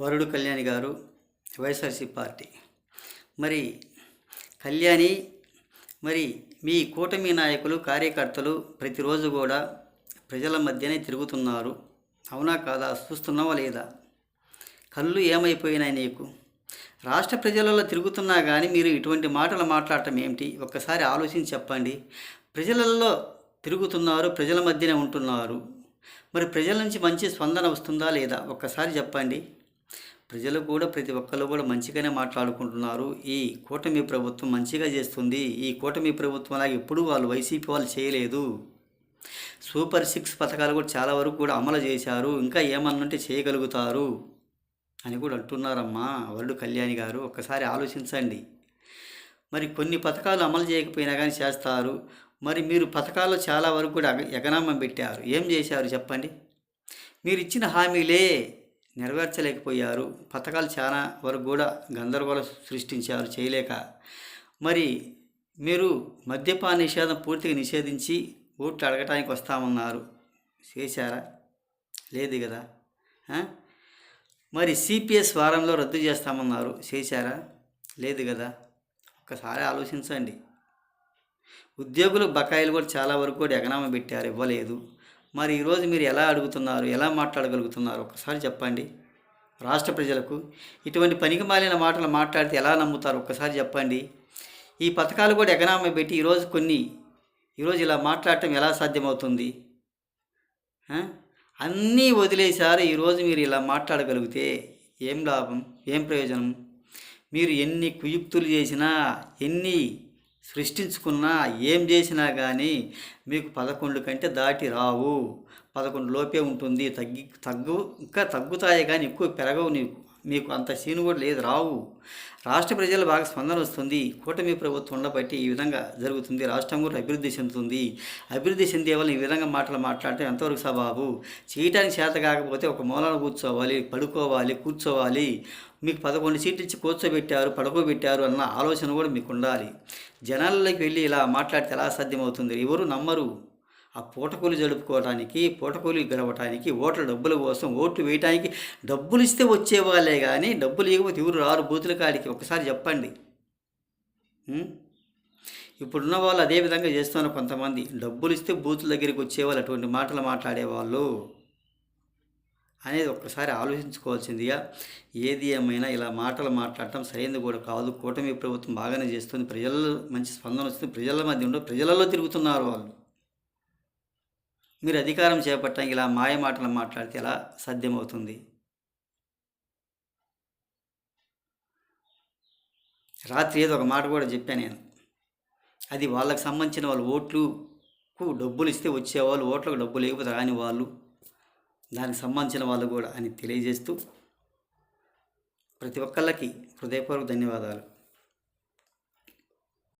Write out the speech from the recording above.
వరుడు కళ్యాణి గారు, YSRC party. మరి కళ్యాణి, మరి మీ కూటమి నాయకులు, కార్యకర్తలు ప్రతిరోజు కూడా ప్రజల మధ్యనే తిరుగుతున్నారు. అవునా కాదా? చూస్తున్నావా లేదా? కళ్ళు ఏమైపోయినాయి నీకు? రాష్ట్ర ప్రజలలో తిరుగుతున్నా కానీ మీరు ఇటువంటి మాటలు మాట్లాడటం ఏమిటి? ఒక్కసారి ఆలోచించి చెప్పండి. ప్రజలలో తిరుగుతున్నారు, ప్రజల మధ్యనే ఉంటున్నారు. మరి ప్రజల నుంచి మంచి స్పందన వస్తుందా లేదా? ఒక్కసారి చెప్పండి. ప్రజలు కూడా, ప్రతి ఒక్కరు కూడా మంచిగానే మాట్లాడుకుంటున్నారు. ఈ కూటమి ప్రభుత్వం మంచిగా చేస్తుంది. ఈ కూటమి ప్రభుత్వం అలాగే ఎప్పుడూ వాళ్ళు వైసీపీ వాళ్ళు చేయలేదు. సూపర్ 6 పథకాలు కూడా చాలా వరకు కూడా అమలు చేశారు. ఇంకా ఏమన్నుంటే చేయగలుగుతారు అని కూడా అంటున్నారమ్మా వరుడు కళ్యాణి గారు. ఒక్కసారి ఆలోచించండి. మరి కొన్ని పథకాలు అమలు చేయకపోయినా కానీ చేస్తారు. మరి మీరు పథకాల్లో చాలా వరకు కూడా ఎగనామం పెట్టారు. ఏం చేశారు చెప్పండి? మీరు ఇచ్చిన హామీలే నెరవేర్చలేకపోయారు. పథకాలు చాలా వరకు కూడా గందరగోళం సృష్టించారు చేయలేక. మరి మీరు మద్యపాన నిషేధం పూర్తిగా నిషేధించి ఓట్లు అడగటానికి వస్తామన్నారు. చేశారా? లేదు కదా. మరి సిపిఎస్ వారంలో రద్దు చేస్తామన్నారు. చేశారా? లేదు కదా. ఒక్కసారి ఆలోచించండి. ఉద్యోగులు బకాయిలు కూడా చాలా వరకు కూడా ఎగనామా పెట్టారు, ఇవ్వలేదు. మరి ఈరోజు మీరు ఎలా అడుగుతున్నారు, ఎలా మాట్లాడగలుగుతున్నారు? ఒక్కసారి చెప్పండి. రాష్ట్ర ప్రజలకు ఇటువంటి పనికిమాలిన మాటలు మాట్లాడితే ఎలా నమ్ముతారు? ఒక్కసారి చెప్పండి. ఈ పథకాలు కూడా ఎగనామా పెట్టి ఈరోజు ఇలా మాట్లాడటం ఎలా సాధ్యమవుతుంది? అన్నీ వదిలేశారు. ఈరోజు మీరు ఇలా మాట్లాడగలిగితే ఏం లాభం, ఏం ప్రయోజనం? మీరు ఎన్ని కుయుక్తులు చేసినా, ఎన్ని సృష్టించుకున్నా, ఏం చేసినా కానీ మీకు 11 కంటే దాటి రావు. 11 లోపే ఉంటుంది. ఇంకా తగ్గుతాయి కానీ ఎక్కువ పెరగవు. మీకు అంత సీను కూడా లేదు, రావు. రాష్ట్ర ప్రజలు బాగా స్పందన వస్తుంది. కూటమి ప్రభుత్వం ఉండబట్టి ఈ విధంగా జరుగుతుంది. రాష్ట్రం కూడా అభివృద్ధి చెందుతుంది. అభివృద్ధి చెందే వల్ల ఈ విధంగా మాటలు మాట్లాడితే ఎంతవరకు సబాబు? చేయటానికి చేత కాకపోతే ఒక మూలన కూర్చోవాలి, పడుకోవాలి, కూర్చోవాలి. మీకు 11 సీట్లు ఇచ్చి కూర్చోబెట్టారు, పడుకోబెట్టారు అన్న ఆలోచన కూడా మీకు ఉండాలి. జనాల్లోకి వెళ్ళి ఇలా మాట్లాడితే ఎలా సాధ్యమవుతుంది? ఎవరు నమ్మరు. ఆ పూటకూలు జరుపుకోవడానికి, పూటకూలు గెలవటానికి, ఓట్ల డబ్బుల కోసం, ఓట్లు వేయటానికి డబ్బులు ఇస్తే వచ్చేవాళ్ళే కానీ డబ్బులు ఇవ్వకపోతే ఎవరు రారు బూతుల కాడికి. ఒకసారి చెప్పండి. ఇప్పుడున్న వాళ్ళు అదే విధంగా చేస్తున్నారు. కొంతమంది డబ్బులు ఇస్తే బూతుల దగ్గరికి వచ్చేవాళ్ళు, అటువంటి మాటలు మాట్లాడేవాళ్ళు అనేది ఒక్కసారి ఆలోచించుకోవాల్సిందిగా. ఏది ఏమైనా ఇలా మాటలు మాట్లాడటం సరైనది కూడా కాదు. కూటమి ప్రభుత్వం బాగానే చేస్తుంది. ప్రజల్లో మంచి స్పందన వస్తుంది. ప్రజల మధ్య ఉండవు, ప్రజలలో తిరుగుతున్నారు వాళ్ళు. మీరు అధికారం చేపట్టడానికి ఇలా మాయ మాటలు మాట్లాడితే ఎలా సాధ్యమవుతుంది? రాత్రి ఏదో ఒక మాట కూడా చెప్పాను నేను. అది వాళ్ళకి సంబంధించిన వాళ్ళు, ఓట్లకు డబ్బులు ఇస్తే వచ్చేవాళ్ళు, ఓట్లకు డబ్బులు లేకపోతే రాని వాళ్ళు, దానికి సంబంధించిన వాళ్ళు కూడా అని తెలియజేస్తూ ప్రతి ఒక్కళ్ళకి హృదయపూర్వక ధన్యవాదాలు.